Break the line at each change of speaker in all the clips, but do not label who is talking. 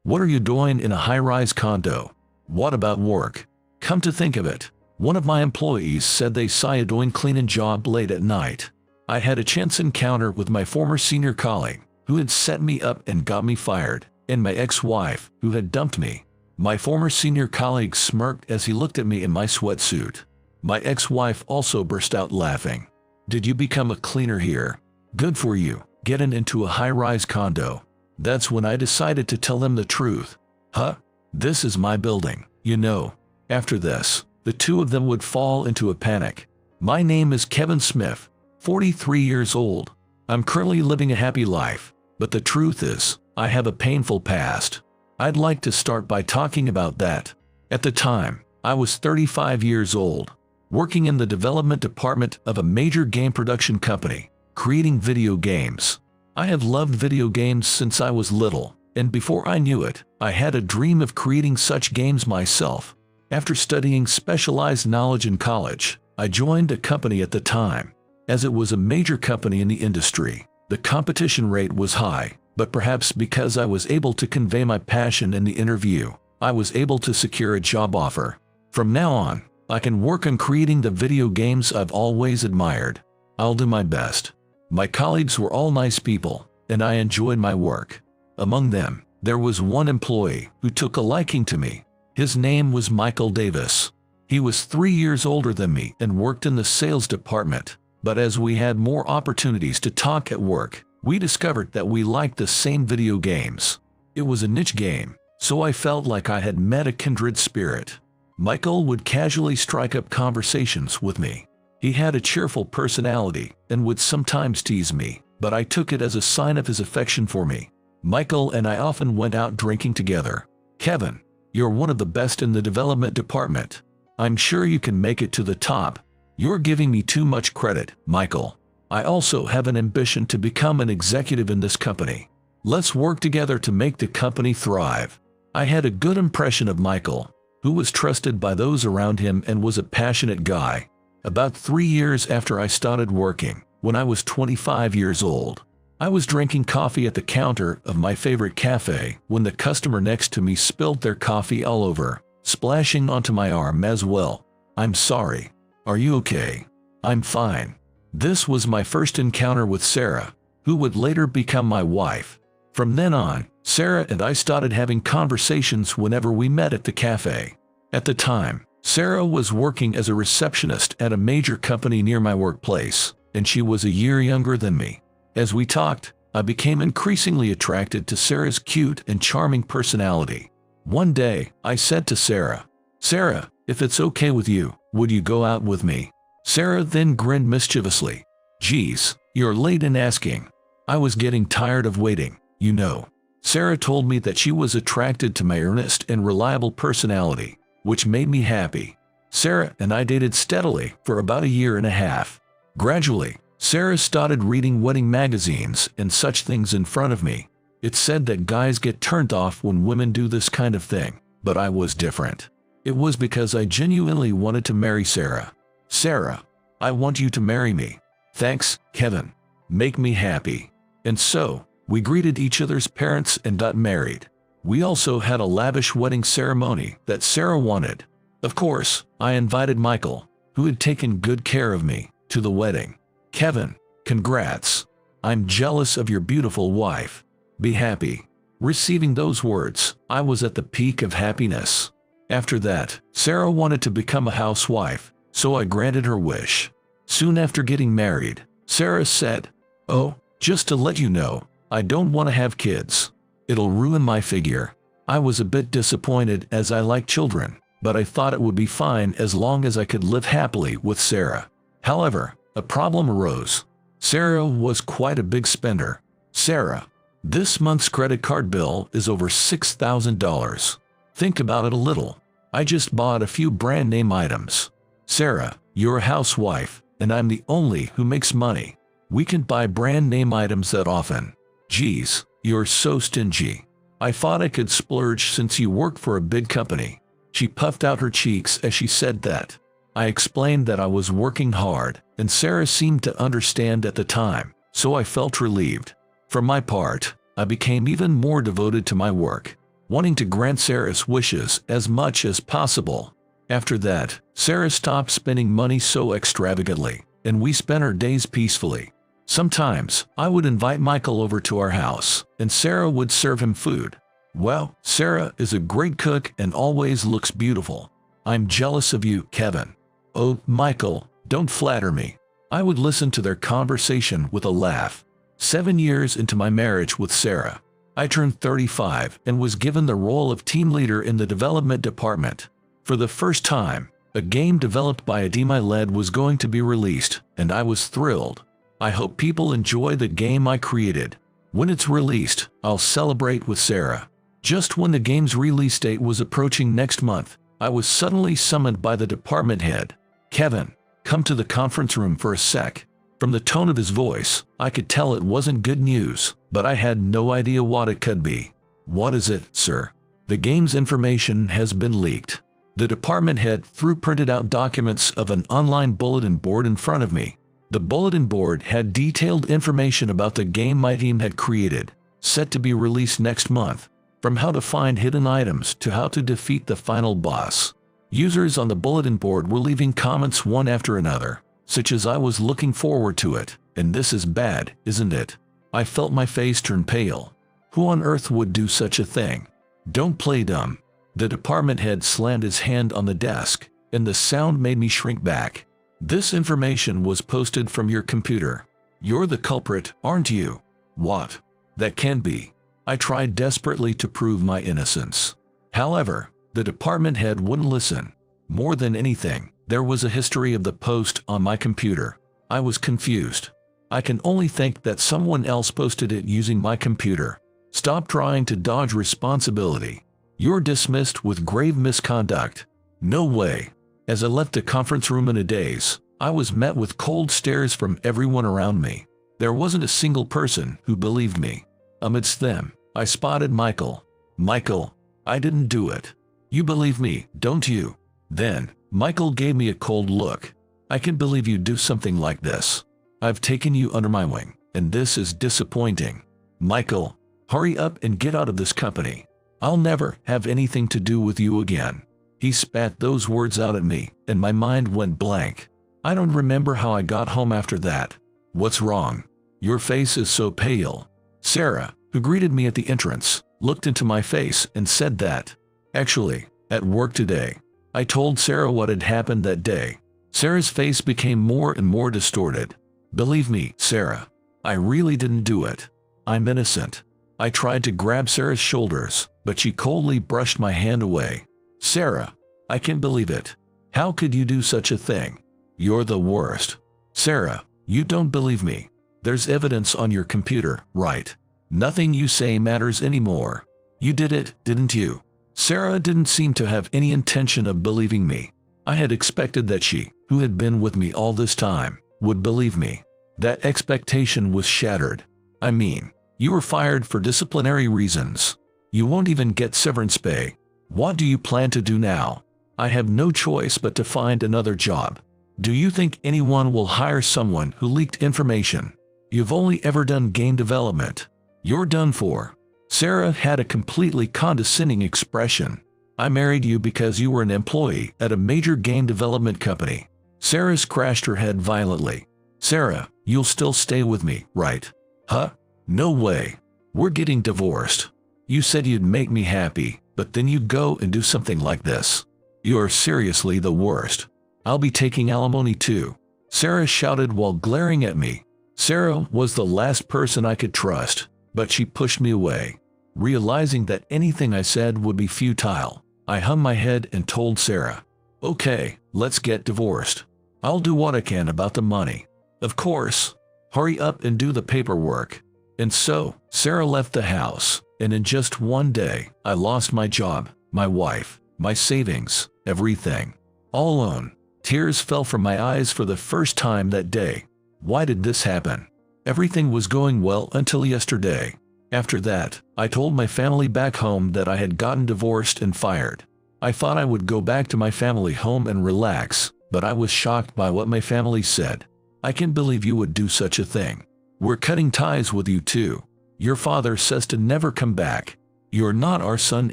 What are you doing in a high-rise condo? What about work? Come to think of it, one of my employees said they saw you doing cleaning job late at night. I had a chance encounter with my former senior colleague, who had set me up and got me fired, and my ex-wife, who had dumped me. My former senior colleague smirked as he looked at me in my sweatsuit. My ex-wife also burst out laughing. Did you become a cleaner here? Good for you, getting into a high-rise condo. That's when I decided to tell them the truth. Huh? This is my building, you know. After this, the two of them would fall into a panic. My name is Kevin Smith, 43 years old. I'm currently living a happy life, but the truth is, I have a painful past. I'd like to start by talking about that. At the time, I was 35 years old, working in the development department of a major game production company, creating video games. I have loved video games since I was little, and before I knew it, I had a dream of creating such games myself. After studying specialized knowledge in college, I joined a company at the time. As it was a major company in the industry, the competition rate was high, but perhaps because I was able to convey my passion in the interview, I was able to secure a job offer. From now on, I can work on creating the video games I've always admired. I'll do my best. My colleagues were all nice people, and I enjoyed my work. Among them, there was one employee who took a liking to me. His name was Michael Davis. He was 3 years older than me and worked in the sales department. But as we had more opportunities to talk at work, we discovered that we liked the same video games. It was a niche game, so I felt like I had met a kindred spirit. Michael would casually strike up conversations with me. He had a cheerful personality and would sometimes tease me, but I took it as a sign of his affection for me. Michael and I often went out drinking together. Kevin, you're one of the best in the development department. I'm sure you can make it to the top. You're giving me too much credit, Michael. I also have an ambition to become an executive in this company. Let's work together to make the company thrive. I had a good impression of Michael, who was trusted by those around him and was a passionate guy. About 3 years after I started working, when I was 25 years old, I was drinking coffee at the counter of my favorite cafe when the customer next to me spilled their coffee all over, splashing onto my arm as well. I'm sorry. Are you okay? I'm fine. This was my first encounter with Sarah, who would later become my wife. From then on, Sarah and I started having conversations whenever we met at the cafe. At the time, Sarah was working as a receptionist at a major company near my workplace, and she was a year younger than me. As we talked, I became increasingly attracted to Sarah's cute and charming personality. One day, I said to Sarah, "Sarah, if it's okay with you, would you go out with me?" Sarah then grinned mischievously. "Geez, you're late in asking." I was getting tired of waiting, you know. Sarah told me that she was attracted to my earnest and reliable personality, which made me happy. Sarah and I dated steadily for about a year and a half. Gradually, Sarah started reading wedding magazines and such things in front of me. It's said that guys get turned off when women do this kind of thing, but I was different. It was because I genuinely wanted to marry Sarah. "Sarah, I want you to marry me." "Thanks, Kevin. Make me happy." And so, we greeted each other's parents and got married. We also had a lavish wedding ceremony that Sarah wanted. Of course, I invited Michael, who had taken good care of me, to the wedding. "Kevin, congrats. I'm jealous of your beautiful wife. Be happy." Receiving those words, I was at the peak of happiness. After that, Sarah wanted to become a housewife, so I granted her wish. Soon after getting married, Sarah said, "Oh, just to let you know, I don't want to have kids. It'll ruin my figure." I was a bit disappointed as I like children, but I thought it would be fine as long as I could live happily with Sarah. However, a problem arose. Sarah was quite a big spender. "Sarah, this month's credit card bill is over $6,000. Think about it a little. I just bought a few brand name items." "Sarah, you're a housewife, and I'm the only who makes money. We can buy brand name items that often." "Geez, you're so stingy. I thought I could splurge since you work for a big company." She puffed out her cheeks as she said that. I explained that I was working hard, and Sarah seemed to understand at the time, so I felt relieved. For my part, I became even more devoted to my work. wanting to grant Sarah's wishes as much as possible. After that, Sarah stopped spending money so extravagantly, and we spent our days peacefully. Sometimes, I would invite Michael over to our house, and Sarah would serve him food. Well, Sarah is a great cook and always looks beautiful. I'm jealous of you, Kevin. Oh, Michael, don't flatter me. I would listen to their conversation with a laugh. 7 years into my marriage with Sarah, I turned 35 and was given the role of team leader in the development department. For the first time, a game developed by a team I led was going to be released, and I was thrilled. I hope people enjoy the game I created. When it's released, I'll celebrate with Sarah. Just when the game's release date was approaching next month, I was suddenly summoned by the department head. Kevin, come to the conference room for a sec. From the tone of his voice, I could tell it wasn't good news, but I had no idea what it could be. What is it, sir? The game's information has been leaked. The department head threw printed out documents of an online bulletin board in front of me. The bulletin board had detailed information about the game my team had created, set to be released next month. From how to find hidden items to how to defeat the final boss. Users on the bulletin board were leaving comments one after another, such as I was looking forward to it, and this is bad, isn't it? I felt my face turn pale. Who on earth would do such a thing? Don't play dumb. The department head slammed his hand on the desk, and the sound made me shrink back. This information was posted from your computer. You're the culprit, aren't you? What? That can't be. I tried desperately to prove my innocence. However, the department head wouldn't listen. More than anything, there was a history of the post on my computer. I was confused. I can only think that someone else posted it using my computer. Stop trying to dodge responsibility. You're dismissed with grave misconduct. No way. As I left the conference room in a daze, I was met with cold stares from everyone around me. There wasn't a single person who believed me. Amidst them, I spotted Michael. Michael, I didn't do it. You believe me, don't you? Then, Michael gave me a cold look. I can't believe you'd do something like this. I've taken you under my wing, and this is disappointing. Michael, hurry up and get out of this company. I'll never have anything to do with you again. He spat those words out at me, and my mind went blank. I don't remember how I got home after that. What's wrong? Your face is so pale. Sarah, who greeted me at the entrance, looked into my face and said that. Actually, at work today, I told Sarah what had happened that day. Sarah's face became more and more distorted. Believe me, Sarah, I really didn't do it. I'm innocent. I tried to grab Sarah's shoulders, but she coldly brushed my hand away. Sarah, I can't believe it. How could you do such a thing? You're the worst. Sarah, you don't believe me. There's evidence on your computer, right? Nothing you say matters anymore. You did it, didn't you? Sarah didn't seem to have any intention of believing me. I had expected that she, who had been with me all this time, would believe me. That expectation was shattered. I mean, you were fired for disciplinary reasons. You won't even get severance pay. What do you plan to do now? I have no choice but to find another job. Do you think anyone will hire someone who leaked information? You've only ever done game development. You're done for. Sarah had a completely condescending expression. I married you because you were an employee at a major game development company. Sarah scratched her head violently. Sarah, you'll still stay with me, right? Huh? No way. We're getting divorced. You said you'd make me happy, but then you go and do something like this. You're seriously the worst. I'll be taking alimony too. Sarah shouted while glaring at me. Sarah was the last person I could trust, but she pushed me away. Realizing that anything I said would be futile, I hung my head and told Sarah, okay, let's get divorced. I'll do what I can about the money. Of course. Hurry up and do the paperwork. And so, Sarah left the house, and in just one day, I lost my job, my wife, my savings, everything. All alone. Tears fell from my eyes for the first time that day. Why did this happen? Everything was going well until yesterday. After that, I told my family back home that I had gotten divorced and fired. I thought I would go back to my family home and relax, but I was shocked by what my family said. I can't believe you would do such a thing. We're cutting ties with you too. Your father says to never come back. "You're not our son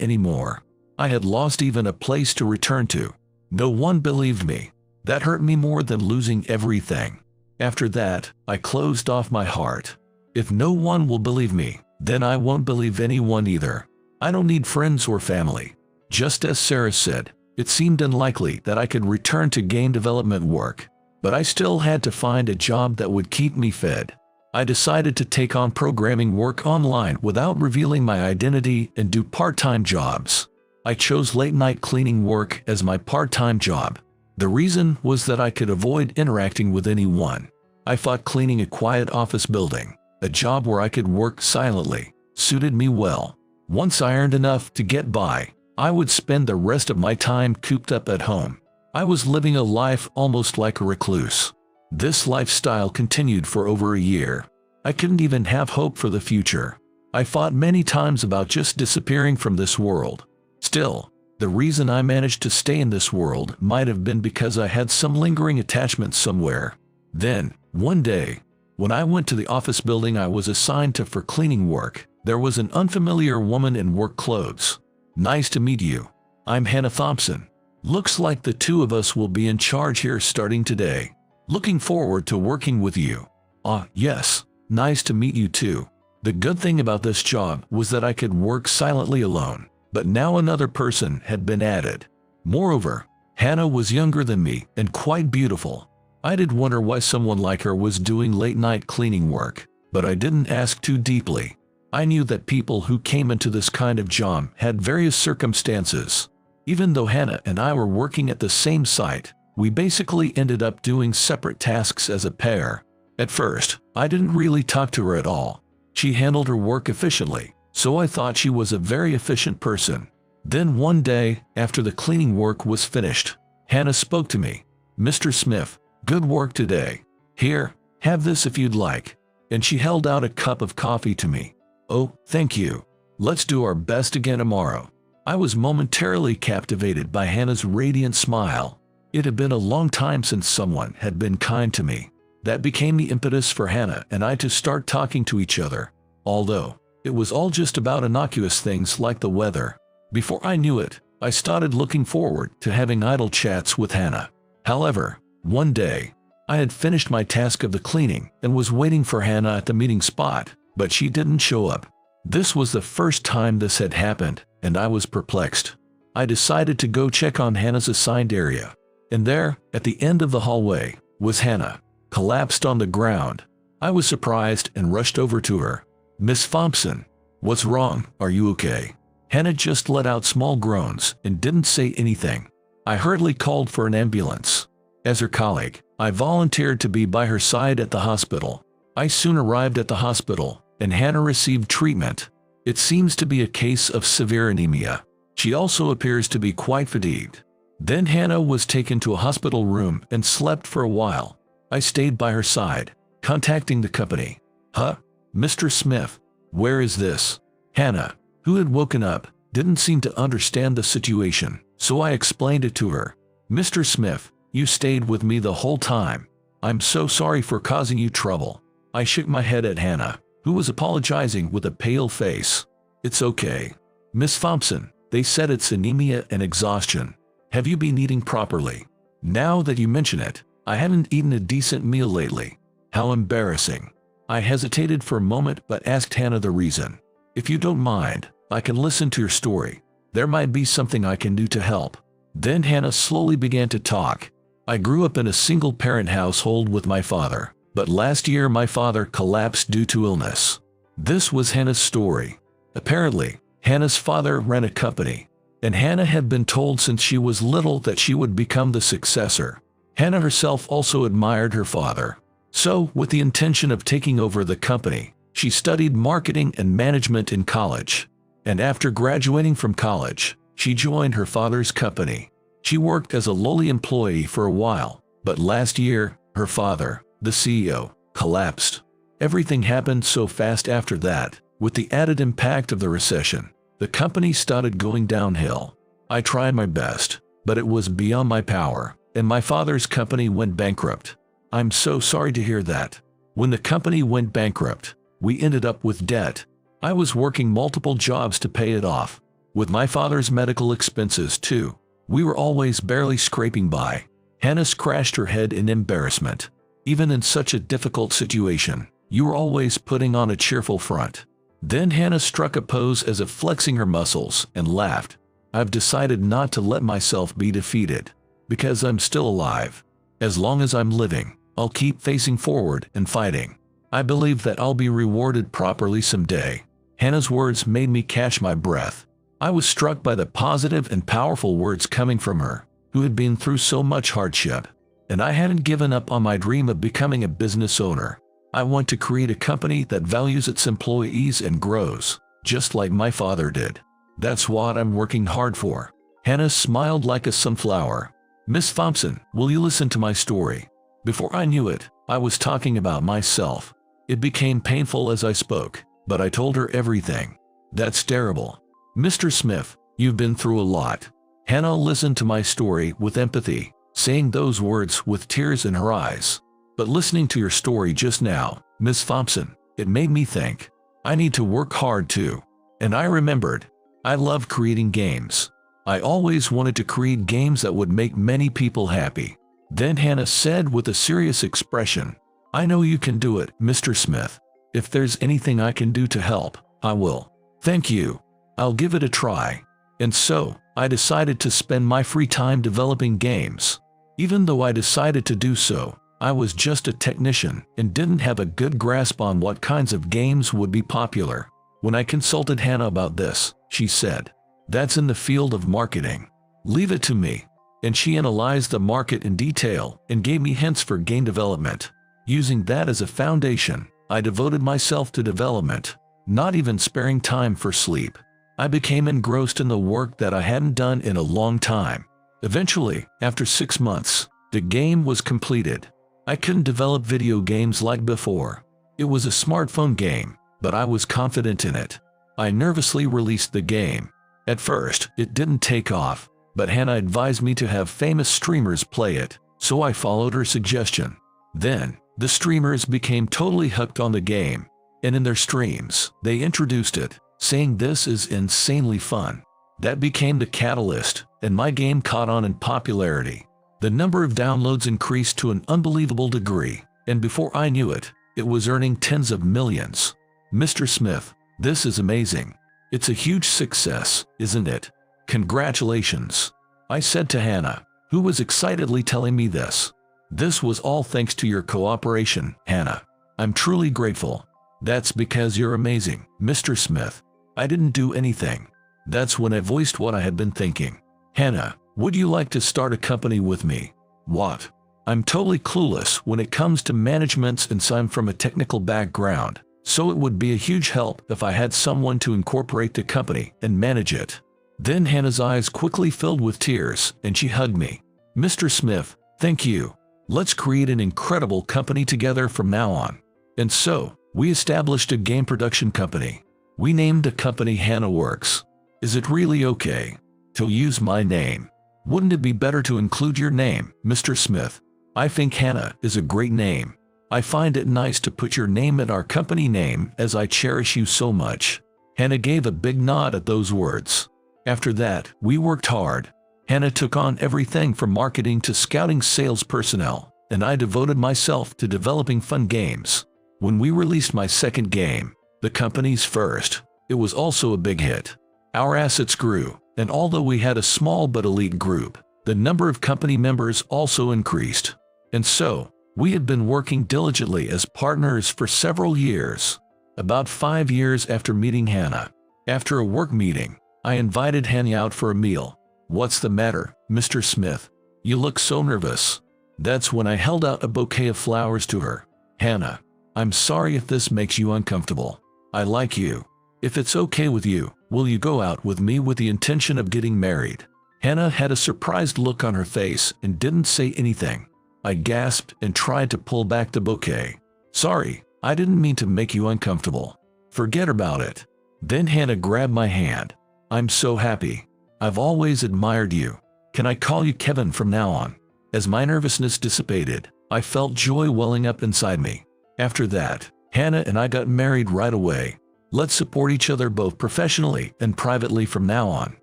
anymore." I had lost even a place to return to. No one believed me. That hurt me more than losing everything. After that, I closed off my heart. If no one will believe me, then I won't believe anyone either. I don't need friends or family. Just as Sarah said, it seemed unlikely that I could return to game development work, but I still had to find a job that would keep me fed. I decided to take on programming work online without revealing my identity and do part-time jobs. I chose late-night cleaning work as my part-time job. The reason was that I could avoid interacting with anyone. I thought cleaning a quiet office building, a job where I could work silently, suited me well. Once I earned enough to get by, I would spend the rest of my time cooped up at home. I was living a life almost like a recluse. This lifestyle continued for over a year. I couldn't even have hope for the future. I thought many times about just disappearing from this world. Still, the reason I managed to stay in this world might have been because I had some lingering attachment somewhere. Then, one day, when I went to the office building I was assigned to for cleaning work, there was an unfamiliar woman in work clothes. "Nice to meet you. I'm Hannah Thompson. Looks like the two of us will be in charge here starting today. Looking forward to working with you." "Ah, yes. Nice to meet you too." The good thing about this job was that I could work silently alone, but now another person had been added. Moreover, Hannah was younger than me and quite beautiful. I did wonder why someone like her was doing late-night cleaning work, but I didn't ask too deeply. I knew that people who came into this kind of job had various circumstances. Even though Hannah and I were working at the same site, we basically ended up doing separate tasks as a pair. At first, I didn't really talk to her at all. She handled her work efficiently, so I thought she was a very efficient person. Then one day, after the cleaning work was finished, Hannah spoke to me. "Mr. Smith, good work today. Here, have this if you'd like." And she held out a cup of coffee to me. "Oh, thank you. Let's do our best again tomorrow." I was momentarily captivated by Hannah's radiant smile. It had been a long time since someone had been kind to me. That became the impetus for Hannah and I to start talking to each other, although it was all just about innocuous things like the weather. Before I knew it, I started looking forward to having idle chats with Hannah. However, one day, I had finished my task of the cleaning and was waiting for Hannah at the meeting spot, but she didn't show up. This was the first time this had happened, and I was perplexed. I decided to go check on Hannah's assigned area. And there, at the end of the hallway, was Hannah, collapsed on the ground. I was surprised and rushed over to her. "Miss Thompson, what's wrong? Are you okay?" Hannah just let out small groans and didn't say anything. I hurriedly called for an ambulance. As her colleague, I volunteered to be by her side at the hospital. I soon arrived at the hospital, and Hannah received treatment. It seems to be a case of severe anemia. She also appears to be quite fatigued. Then Hannah was taken to a hospital room and slept for a while. I stayed by her side, contacting the company. "Huh? Mr. Smith, where is this?" Hannah, who had woken up, didn't seem to understand the situation, so I explained it to her. "Mr. Smith, you stayed with me the whole time. I'm so sorry for causing you trouble." I shook my head at Hannah, who was apologizing with a pale face. "It's okay. Miss Thompson, they said it's anemia and exhaustion. Have you been eating properly?" "Now that you mention it, I haven't eaten a decent meal lately." "How embarrassing." I hesitated for a moment but asked Hannah the reason. "If you don't mind, I can listen to your story. There might be something I can do to help." Then Hannah slowly began to talk. "I grew up in a single-parent household with my father, but last year my father collapsed due to illness." This was Hannah's story. Apparently, Hannah's father ran a company, and Hannah had been told since she was little that she would become the successor. Hannah herself also admired her father. So, with the intention of taking over the company, she studied marketing and management in college. And after graduating from college, she joined her father's company. She worked as a lowly employee for a while, but last year, her father, the CEO, collapsed. Everything happened so fast after that, with the added impact of the recession. The company started going downhill. I tried my best, but it was beyond my power, and my father's company went bankrupt. I'm so sorry to hear that. When the company went bankrupt, we ended up with debt. I was working multiple jobs to pay it off. With my father's medical expenses too, we were always barely scraping by. Hannah scratched her head in embarrassment. Even in such a difficult situation, you were always putting on a cheerful front. Then Hannah struck a pose as if flexing her muscles and laughed. I've decided not to let myself be defeated. Because I'm still alive. As long as I'm living, I'll keep facing forward and fighting. I believe that I'll be rewarded properly someday. Hannah's words made me catch my breath. I was struck by the positive and powerful words coming from her, who had been through so much hardship. And I hadn't given up on my dream of becoming a business owner. I want to create a company that values its employees and grows, just like my father did. That's what I'm working hard for. Hannah smiled like a sunflower. Miss Thompson, will you listen to my story? Before I knew it, I was talking about myself. It became painful as I spoke, but I told her everything. That's terrible. Mr. Smith, you've been through a lot. Hannah listened to my story with empathy, saying those words with tears in her eyes. But listening to your story just now, Miss Thompson, it made me think. I need to work hard too. And I remembered. I love creating games. I always wanted to create games that would make many people happy. Then Hannah said with a serious expression, I know you can do it, Mr. Smith. If there's anything I can do to help, I will. Thank you. I'll give it a try. And so, I decided to spend my free time developing games. Even though I decided to do so, I was just a technician and didn't have a good grasp on what kinds of games would be popular. When I consulted Hannah about this, she said, that's in the field of marketing. Leave it to me. And she analyzed the market in detail and gave me hints for game development. Using that as a foundation, I devoted myself to development, not even sparing time for sleep. I became engrossed in the work that I hadn't done in a long time. Eventually, after 6 months, the game was completed. I couldn't develop video games like before. It was a smartphone game, but I was confident in it. I nervously released the game. At first, it didn't take off, but Hannah advised me to have famous streamers play it, so I followed her suggestion. Then, the streamers became totally hooked on the game, and in their streams, they introduced it, saying this is insanely fun. That became the catalyst, and my game caught on in popularity. The number of downloads increased to an unbelievable degree, and before I knew it, it was earning tens of millions. Mr. Smith, this is amazing. It's a huge success, isn't it? Congratulations. I said to Hannah, who was excitedly telling me this. This was all thanks to your cooperation, Hannah. I'm truly grateful. That's because you're amazing, Mr. Smith. I didn't do anything. That's when I voiced what I had been thinking. Hannah, would you like to start a company with me? What? I'm totally clueless when it comes to management since I'm from a technical background, so it would be a huge help if I had someone to incorporate the company and manage it. Then Hannah's eyes quickly filled with tears, and she hugged me. Mr. Smith, thank you. Let's create an incredible company together from now on. And so, we established a game production company. We named the company Hannah Works. Is it really okay to use my name? Wouldn't it be better to include your name, Mr. Smith? I think Hannah is a great name. I find it nice to put your name in our company name as I cherish you so much. Hannah gave a big nod at those words. After that, we worked hard. Hannah took on everything from marketing to scouting sales personnel, and I devoted myself to developing fun games. When we released my second game, the company's first, it was also a big hit. Our assets grew, and although we had a small but elite group, the number of company members also increased. And so, we had been working diligently as partners for several years. About 5 years after meeting Hannah, after a work meeting, I invited Hannah out for a meal. What's the matter, Mr. Smith? You look so nervous. That's when I held out a bouquet of flowers to her. Hannah, I'm sorry if this makes you uncomfortable. I like you. If it's okay with you, will you go out with me with the intention of getting married? Hannah had a surprised look on her face and didn't say anything. I gasped and tried to pull back the bouquet. Sorry, I didn't mean to make you uncomfortable. Forget about it. Then Hannah grabbed my hand. I'm so happy. I've always admired you. Can I call you Kevin from now on? As my nervousness dissipated, I felt joy welling up inside me. After that, Hannah and I got married right away. Let's support each other both professionally and privately from now on.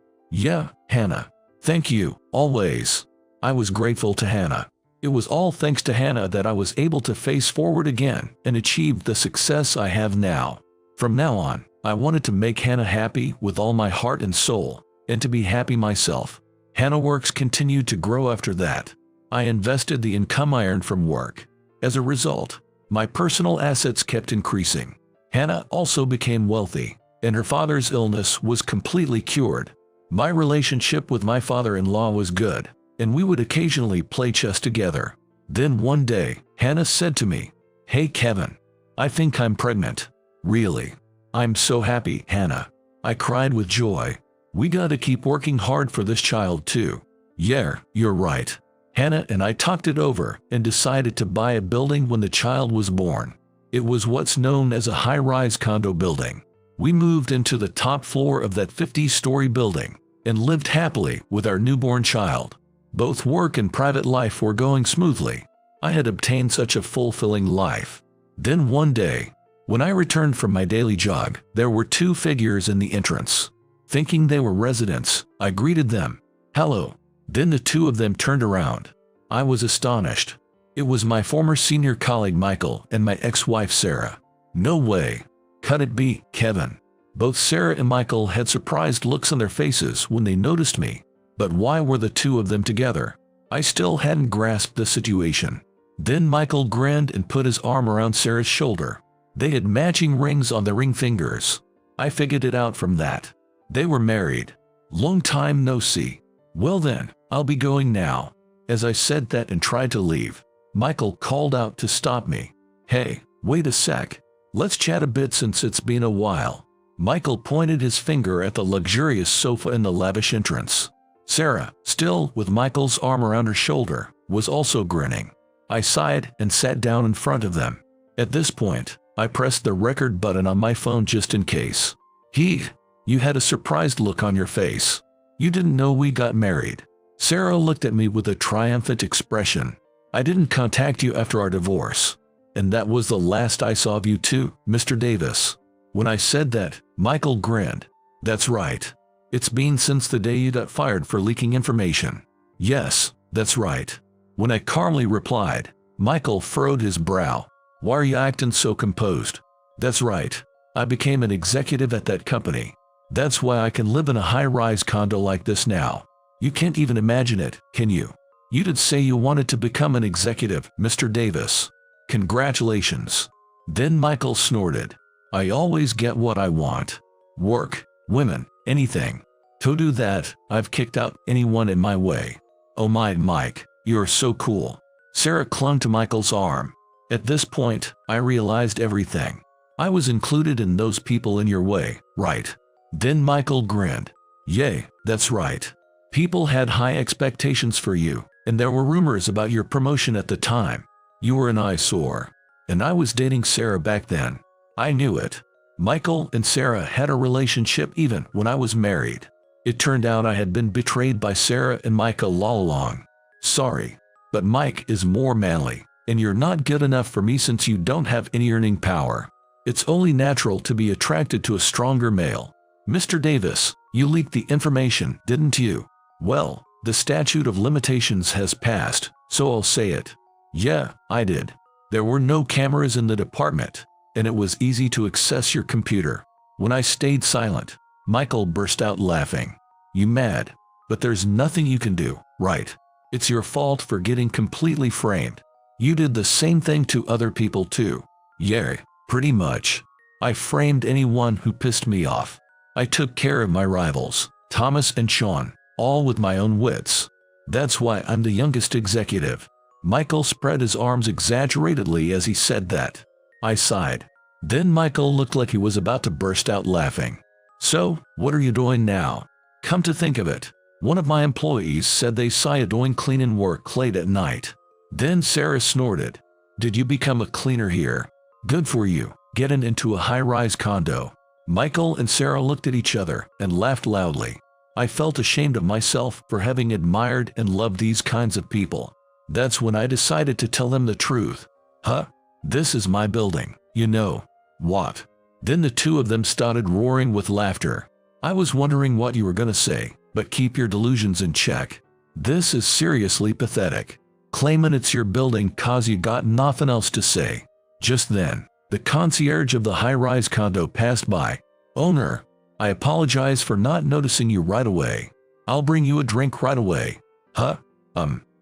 Yeah, Hannah. Thank you, always. I was grateful to Hannah. It was all thanks to Hannah that I was able to face forward again and achieve the success I have now. From now on, I wanted to make Hannah happy with all my heart and soul, and to be happy myself. Hannah Works continued to grow after that. I invested the income I earned from work. As a result, my personal assets kept increasing. Hannah also became wealthy, and her father's illness was completely cured. My relationship with my father-in-law was good, and we would occasionally play chess together. Then one day, Hannah said to me, "Hey Kevin, I think I'm pregnant." "Really? I'm so happy, Hannah." I cried with joy. "We gotta keep working hard for this child too." "Yeah, you're right." Hannah and I talked it over and decided to buy a building when the child was born. It was what's known as a high-rise condo building. We moved into the top floor of that 50-story building and lived happily with our newborn child. Both work and private life were going smoothly. I had obtained such a fulfilling life. Then one day, when I returned from my daily jog, there were two figures in the entrance. Thinking they were residents, I greeted them. "Hello." Then the two of them turned around. I was astonished. It was my former senior colleague Michael and my ex-wife Sarah. "No way. Could it be, Kevin?" Both Sarah and Michael had surprised looks on their faces when they noticed me. But why were the two of them together? I still hadn't grasped the situation. Then Michael grinned and put his arm around Sarah's shoulder. They had matching rings on their ring fingers. I figured it out from that. They were married. Long time no see. "Well then, I'll be going now." As I said that and tried to leave, Michael called out to stop me. "Hey, wait a sec. Let's chat a bit since it's been a while." Michael pointed his finger at the luxurious sofa in the lavish entrance. Sarah, still with Michael's arm around her shoulder, was also grinning. I sighed and sat down in front of them. At this point, I pressed the record button on my phone just in case. You had a surprised look on your face. You didn't know we got married." Sarah looked at me with a triumphant expression. "I didn't contact you after our divorce. And that was the last I saw of you too, Mr. Davis." When I said that, Michael grinned. "That's right. It's been since the day you got fired for leaking information." "Yes, that's right." When I calmly replied, Michael furrowed his brow. "Why are you acting so composed?" "That's right. I became an executive at that company. That's why I can live in a high-rise condo like this now. You can't even imagine it, can you? You did say you wanted to become an executive, Mr. Davis. Congratulations." Then Michael snorted. "I always get what I want. Work, women, anything. To do that, I've kicked out anyone in my way." "Oh my, Mike, you're so cool." Sarah clung to Michael's arm. At this point, I realized everything. I was included in those people in your way, right? Then Michael grinned. "Yay, that's right. People had high expectations for you, and there were rumors about your promotion at the time. You were an eyesore. And I was dating Sarah back then. I knew it. Michael and Sarah had a relationship even when I was married. It turned out I had been betrayed by Sarah and Michael all along. Sorry, but Mike is more manly, and you're not good enough for me since you don't have any earning power. It's only natural to be attracted to a stronger male. Mr. Davis, you leaked the information, didn't you? Well, the statute of limitations has passed, so I'll say it. Yeah, I did. There were no cameras in the department, and it was easy to access your computer. When I stayed silent, Michael burst out laughing. You mad? But there's nothing you can do, right? It's your fault for getting completely framed. You did the same thing to other people too. Yeah, pretty much. I framed anyone who pissed me off. I took care of my rivals, Thomas and Sean, all with my own wits. That's why I'm the youngest executive. Michael spread his arms exaggeratedly as he said that. I sighed. Then Michael looked like he was about to burst out laughing. So, what are you doing now? Come to think of it, one of my employees said they saw you doing cleaning work late at night. Then Sarah snorted. Did you become a cleaner here? Good for you, getting into a high-rise condo. Michael and Sarah looked at each other and laughed loudly. I felt ashamed of myself for having admired and loved these kinds of people. That's when I decided to tell them the truth. Huh? This is my building, you know. What? Then the two of them started roaring with laughter. I was wondering what you were gonna say, but keep your delusions in check. This is seriously pathetic. Claiming it's your building 'cause you got nothing else to say. Just then, the concierge of the high-rise condo passed by. Owner, I apologize for not noticing you right away. I'll bring you a drink right away. Huh?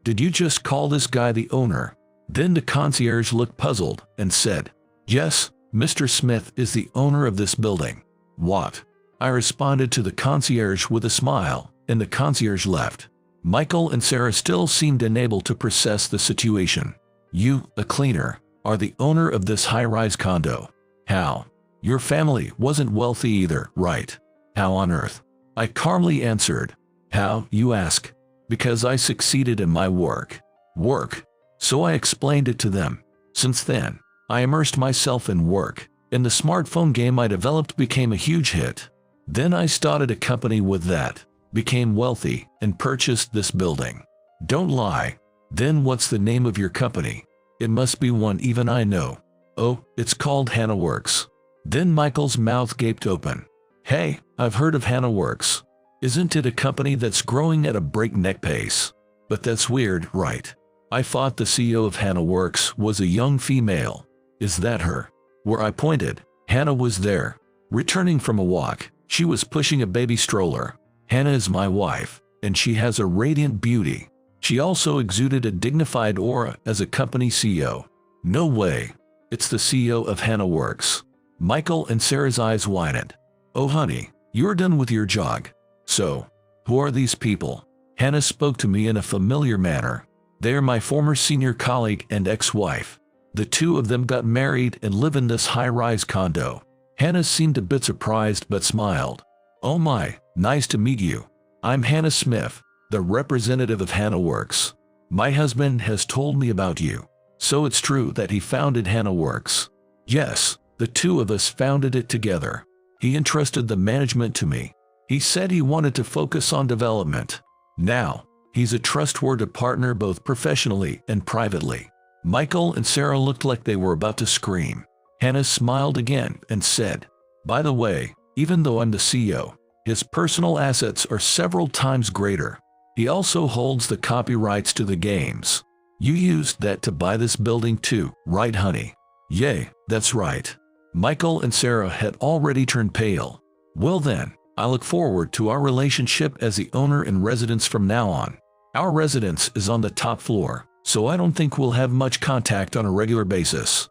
Did you just call this guy the owner? Then the concierge looked puzzled and said, Yes, Mr. Smith is the owner of this building. What? I responded to the concierge with a smile, and the concierge left. Michael and Sarah still seemed unable to process the situation. You, a cleaner, are the owner of this high-rise condo. How? Your family wasn't wealthy either, right? How on earth? I calmly answered. How, you ask? Because I succeeded in my work. Work? So I explained it to them. Since then, I immersed myself in work, and the smartphone game I developed became a huge hit. Then I started a company with that, became wealthy, and purchased this building. Don't lie. Then what's the name of your company? It must be one even I know. Oh, it's called Hannah Works. Then Michael's mouth gaped open. Hey, I've heard of Hannah Works. Isn't it a company that's growing at a breakneck pace? But that's weird, right? I thought the CEO of Hannah Works was a young female. Is that her? Where I pointed, Hannah was there. Returning from a walk, she was pushing a baby stroller. Hannah is my wife, and she has a radiant beauty. She also exuded a dignified aura as a company CEO. No way. It's the CEO of Hannah Works. Michael and Sarah's eyes widened. Oh honey, you're done with your jog. So, who are these people? Hannah spoke to me in a familiar manner. They are my former senior colleague and ex-wife. The two of them got married and live in this high-rise condo. Hannah seemed a bit surprised but smiled. Oh my, nice to meet you. I'm Hannah Smith, the representative of Hannah Works. My husband has told me about you. So it's true that he founded Hannah Works. Yes, the two of us founded it together. He entrusted the management to me. He said he wanted to focus on development. Now, he's a trustworthy partner both professionally and privately. Michael and Sarah looked like they were about to scream. Hannah smiled again and said, By the way, even though I'm the CEO, his personal assets are several times greater. He also holds the copyrights to the games. You used that to buy this building too, right honey? Yay, that's right. Michael and Sarah had already turned pale. Well then, I look forward to our relationship as the owner and residents from now on. Our residence is on the top floor, so I don't think we'll have much contact on a regular basis.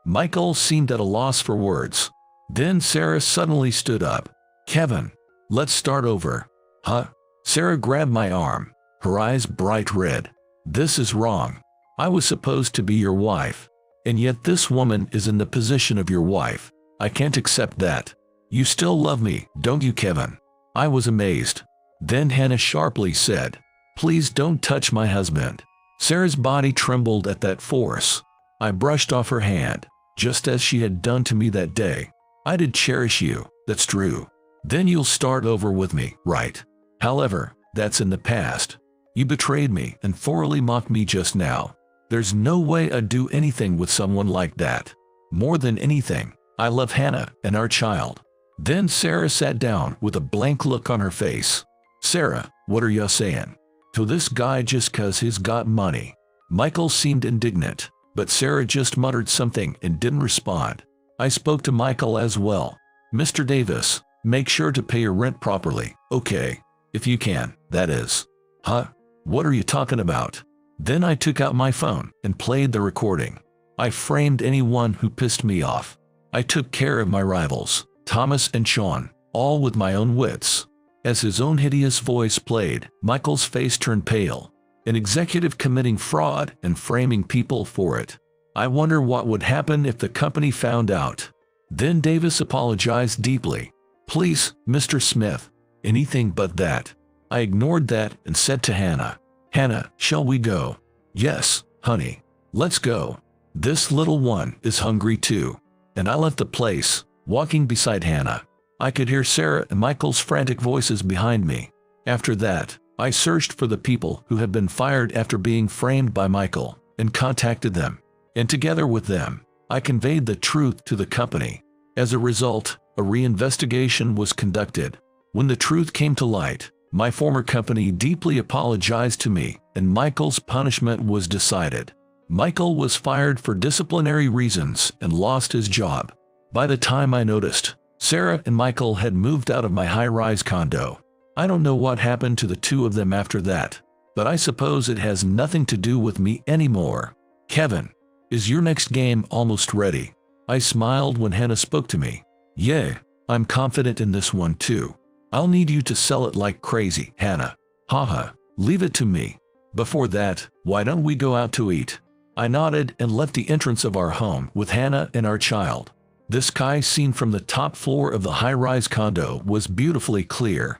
Michael seemed at a loss for words. Then Sarah suddenly stood up. Kevin, let's start over. Huh? Sarah grabbed my arm, her eyes bright red. This is wrong. I was supposed to be your wife, and yet this woman is in the position of your wife. I can't accept that. You still love me, don't you, Kevin? I was amazed. Then Hannah sharply said, Please don't touch my husband. Sarah's body trembled at that force. I brushed off her hand, just as she had done to me that day. I did cherish you, that's true. Then you'll start over with me, right? However, that's in the past. You betrayed me and thoroughly mocked me just now. There's no way I'd do anything with someone like that. More than anything, I love Hannah and our child. Then Sarah sat down with a blank look on her face. Sarah, what are you saying? To this guy just 'cause he's got money? Michael seemed indignant, but Sarah just muttered something and didn't respond. I spoke to Michael as well. Mr. Davis, make sure to pay your rent properly, okay? If you can, that is. Huh? What are you talking about? Then I took out my phone and played the recording. I framed anyone who pissed me off. I took care of my rivals, Thomas and Sean, all with my own wits. As his own hideous voice played, Michael's face turned pale. An executive committing fraud and framing people for it. I wonder what would happen if the company found out. Then Davis apologized deeply. Please, Mr. Smith, anything but that. I ignored that and said to Hannah, Hannah, shall we go? Yes, honey. Let's go. This little one is hungry too. And I left the place, walking beside Hannah. I could hear Sarah and Michael's frantic voices behind me. After that, I searched for the people who had been fired after being framed by Michael and contacted them. And together with them, I conveyed the truth to the company. As a result, a reinvestigation was conducted. When the truth came to light, my former company deeply apologized to me, and Michael's punishment was decided. Michael was fired for disciplinary reasons and lost his job. By the time I noticed, Sarah and Michael had moved out of my high-rise condo. I don't know what happened to the two of them after that, but I suppose it has nothing to do with me anymore. Kevin, is your next game almost ready? I smiled when Hannah spoke to me. Yeah, I'm confident in this one too. I'll need you to sell it like crazy, Hannah. Haha, leave it to me. Before that, why don't we go out to eat? I nodded and left the entrance of our home with Hannah and our child. The sky seen from the top floor of the high-rise condo was beautifully clear.